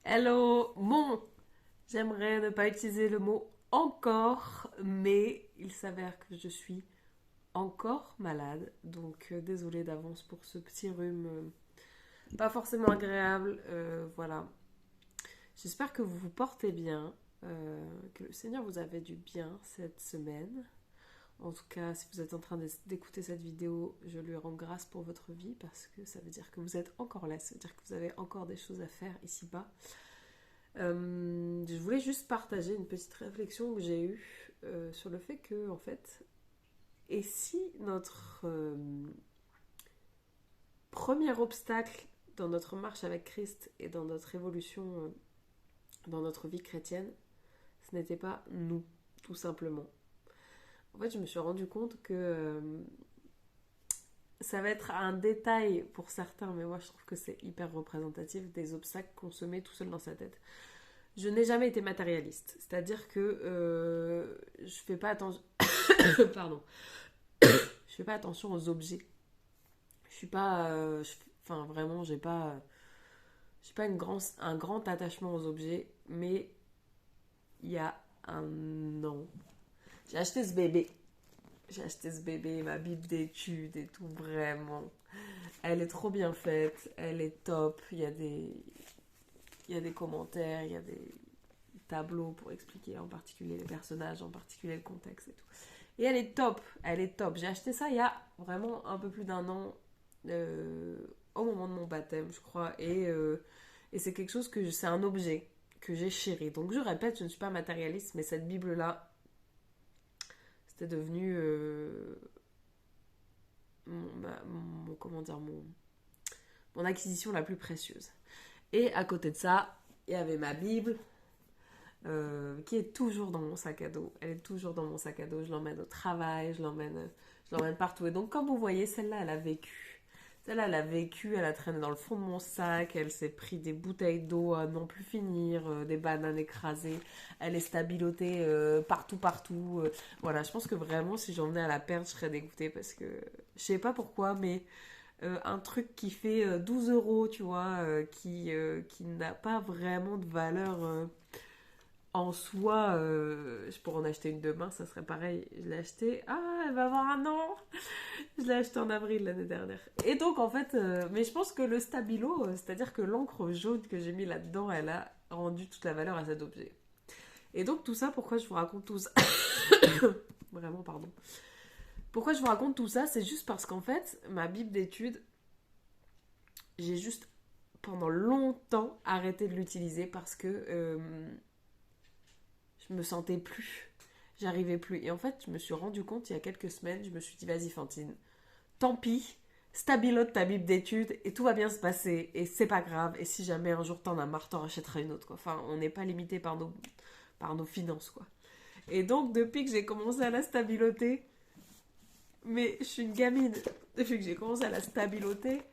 Hello. Bon, j'aimerais ne pas utiliser le mot encore, mais il s'avère que je suis encore malade. Donc désolée d'avance pour ce petit rhume pas forcément agréable. Voilà. J'espère que vous vous portez bien, que le Seigneur vous a fait du bien cette semaine. En tout cas, si vous êtes en train d'écouter cette vidéo, je lui rends grâce pour votre vie parce que ça veut dire que vous êtes encore là, ça veut dire que vous avez encore des choses à faire ici-bas. Je voulais juste partager une petite réflexion que j'ai eue sur le fait que, en fait, et si notre premier obstacle dans notre marche avec Christ et dans notre évolution, dans notre vie chrétienne, ce n'était pas nous, tout simplement. En fait, je me suis rendu compte que ça va être un détail pour certains, mais moi je trouve que c'est hyper représentatif des obstacles qu'on se met tout seul dans sa tête. Je n'ai jamais été matérialiste, c'est-à-dire que je fais pas attention. Pardon. Je fais pas attention aux objets. Je suis pas. Enfin, vraiment, j'ai pas un grand attachement aux objets, mais il y a un an, j'ai acheté ce bébé. J'ai acheté ce bébé, ma Bible d'études et tout, vraiment. Elle est trop bien faite, elle est top. Il y a des commentaires, il y a des tableaux pour expliquer en particulier les personnages, en particulier le contexte et tout. Et elle est top, elle est top. J'ai acheté ça il y a vraiment un peu plus d'un an, euh, au moment de mon baptême, je crois. Et c'est quelque chose que c'est un objet que j'ai chéri. Donc je répète, je ne suis pas matérialiste, mais cette Bible-là, c'était devenu comment dire, mon acquisition la plus précieuse. Et à côté de ça, il y avait ma Bible, qui est toujours dans mon sac à dos. Elle est toujours dans mon sac à dos. Je l'emmène au travail, je l'emmène partout. Et donc, comme vous voyez, celle-là, elle a vécu. Celle-là, elle a vécu, elle a traîné dans le fond de mon sac, elle s'est pris des bouteilles d'eau à n'en plus finir, des bananes écrasées, elle est stabilotée partout, partout. Voilà, je pense que vraiment, si j'en venais à la perdre, je serais dégoûtée parce que je sais pas pourquoi, mais un truc qui fait 12 euros, tu vois, qui n'a pas vraiment de valeur en soi, je pourrais en acheter une demain, ça serait pareil. Je l'ai acheté. Ah, elle va avoir un an. Je l'ai acheté en avril l'année dernière. Et donc, en fait, mais je pense que le stabilo, c'est-à-dire que l'encre jaune que j'ai mis là-dedans, elle a rendu toute la valeur à cet objet. Et donc, tout ça, pourquoi je vous raconte tout ça? Vraiment, pardon. Pourquoi je vous raconte tout ça? C'est juste parce qu'en fait, ma Bible d'études, j'ai juste pendant longtemps arrêté de l'utiliser parce que je me sentais plus. J'arrivais plus. Et en fait, je me suis rendu compte il y a quelques semaines, je me suis dit, vas-y Fantine, tant pis, stabilote ta Bible d'études et tout va bien se passer. Et c'est pas grave. Et si jamais un jour t'en as marre, t'en rachèteras une autre. Quoi. Enfin, on n'est pas limité par nos finances. Quoi. Et donc, depuis que j'ai commencé à la stabiloter, mais je suis une gamine. Depuis que j'ai commencé à la stabiloter,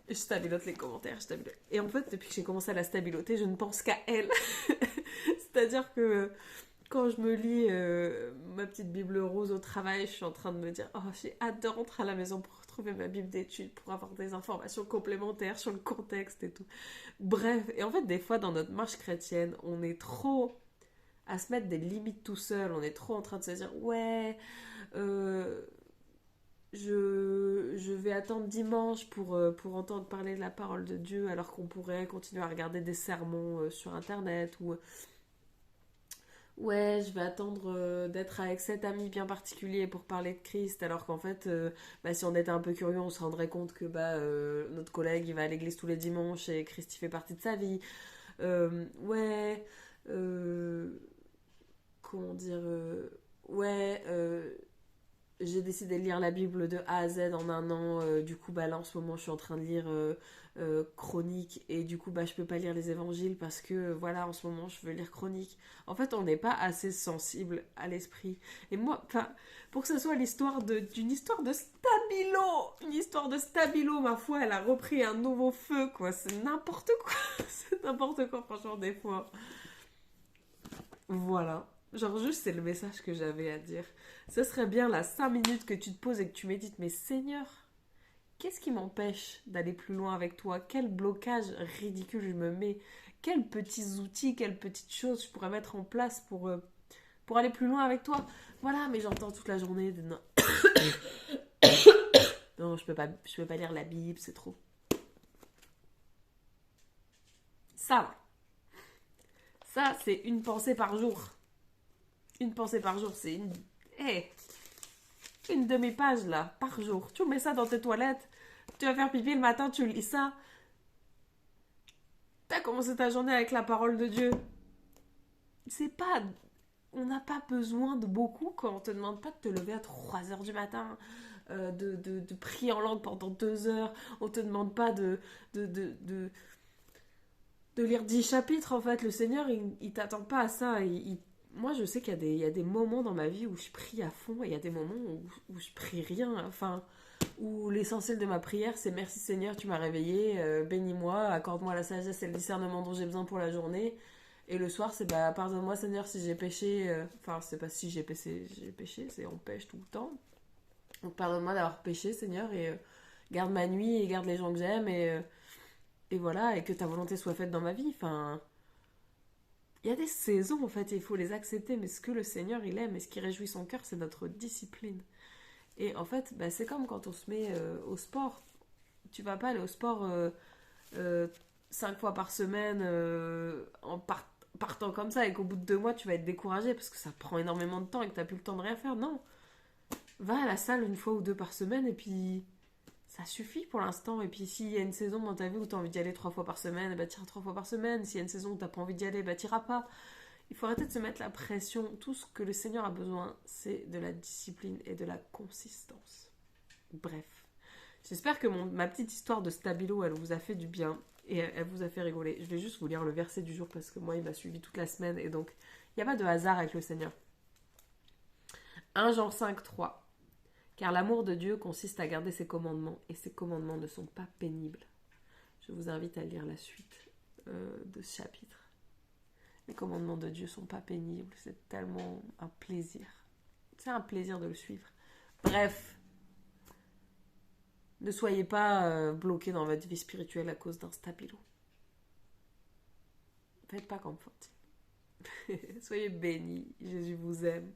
je stabilote les commentaires. Et en fait, depuis que j'ai commencé à la stabiloter, je ne pense qu'à elle. C'est-à-dire que quand je me lis ma petite Bible rose au travail, je suis en train de me dire oh, j'ai hâte de rentrer à la maison pour retrouver ma Bible d'études, pour avoir des informations complémentaires sur le contexte et tout. Bref, et en fait, des fois, dans notre marche chrétienne, on est trop à se mettre des limites tout seul, on est trop en train de se dire ouais, euh, je vais attendre dimanche pour entendre parler de la parole de Dieu alors qu'on pourrait continuer à regarder des sermons sur internet ou ouais, je vais attendre d'être avec cet ami bien particulier pour parler de Christ, alors qu'en fait, bah, si on était un peu curieux, on se rendrait compte que notre collègue, il va à l'église tous les dimanches et Christ, il fait partie de sa vie. Ouais, euh, comment dire, ouais, j'ai décidé de lire la Bible de A à Z en un an. Du coup, bah là en ce moment, je suis en train de lire Chronique et du coup, bah je peux pas lire les évangiles parce que voilà, en ce moment, je veux lire Chronique. En fait, on n'est pas assez sensible à l'esprit. Et moi, enfin, pour que ce soit d'une histoire de stabilo, une histoire de stabilo, ma foi, elle a repris un nouveau feu, quoi. C'est n'importe quoi. C'est n'importe quoi, franchement, des fois. Voilà. Genre juste c'est le message que j'avais à dire. Ce serait bien là 5 minutes que tu te poses et que tu médites, mais Seigneur, qu'est-ce qui m'empêche d'aller plus loin avec toi? Quel blocage ridicule je me mets? Quels petits outils, quelles petites choses je pourrais mettre en place pour aller plus loin avec toi? Voilà, mais j'entends toute la journée de non. Non, je peux pas lire la Bible, c'est trop. Ça, va. Ça, c'est une pensée par jour. Une pensée par jour, c'est une. Hey, une demi-page là, par jour. Tu mets ça dans tes toilettes. Tu vas faire pipi le matin, tu lis ça. T'as commencé ta journée avec la parole de Dieu. C'est pas. On n'a pas besoin de beaucoup quand on te demande pas de te lever à 3 heures du matin, de prier en langue pendant 2 heures. On te demande pas de, de, de, de lire 10 chapitres en fait. Le Seigneur, il t'attend pas à ça. Moi, je sais qu'il y a des moments dans ma vie où je prie à fond et il y a des moments où je prie rien. Enfin, où l'essentiel de ma prière, c'est merci Seigneur, tu m'as réveillé, bénis-moi, accorde-moi la sagesse et le discernement dont j'ai besoin pour la journée. Et le soir, c'est bah, pardonne-moi Seigneur si j'ai péché. Enfin, c'est pas si j'ai péché, c'est on pêche tout le temps. Donc, pardonne-moi d'avoir péché Seigneur et garde ma nuit et garde les gens que j'aime et voilà, et que ta volonté soit faite dans ma vie. Enfin, il y a des saisons en fait, et il faut les accepter, mais ce que le Seigneur il aime et ce qui réjouit son cœur, c'est notre discipline. Et en fait, bah, c'est comme quand on se met au sport. Tu vas pas aller au sport euh, 5 fois par semaine partant comme ça et qu'au bout de 2 mois tu vas être découragé parce que ça prend énormément de temps et que t'as plus le temps de rien faire. Non, va à la salle 1 fois ou 2 par semaine et puis ça suffit pour l'instant. Et puis s'il y a une saison dans ta vie où t'as envie d'y aller 3 fois par semaine, bah t'iras 3 fois par semaine. S'il y a une saison où t'as pas envie d'y aller, bah t'iras pas. Il faut arrêter de se mettre la pression. Tout ce que le Seigneur a besoin, c'est de la discipline et de la consistance. Bref. J'espère que ma petite histoire de stabilo, elle vous a fait du bien et elle vous a fait rigoler. Je vais juste vous lire le verset du jour parce que moi, il m'a suivi toute la semaine et donc, il n'y a pas de hasard avec le Seigneur. 1 Jean 5, 3. Car l'amour de Dieu consiste à garder ses commandements et ses commandements ne sont pas pénibles. Je vous invite à lire la suite de ce chapitre. Les commandements de Dieu sont pas pénibles, c'est tellement un plaisir. C'est un plaisir de le suivre. Bref, ne soyez pas bloqués dans votre vie spirituelle à cause d'un stabilo. Faites pas comme Fantine. Soyez bénis, Jésus vous aime.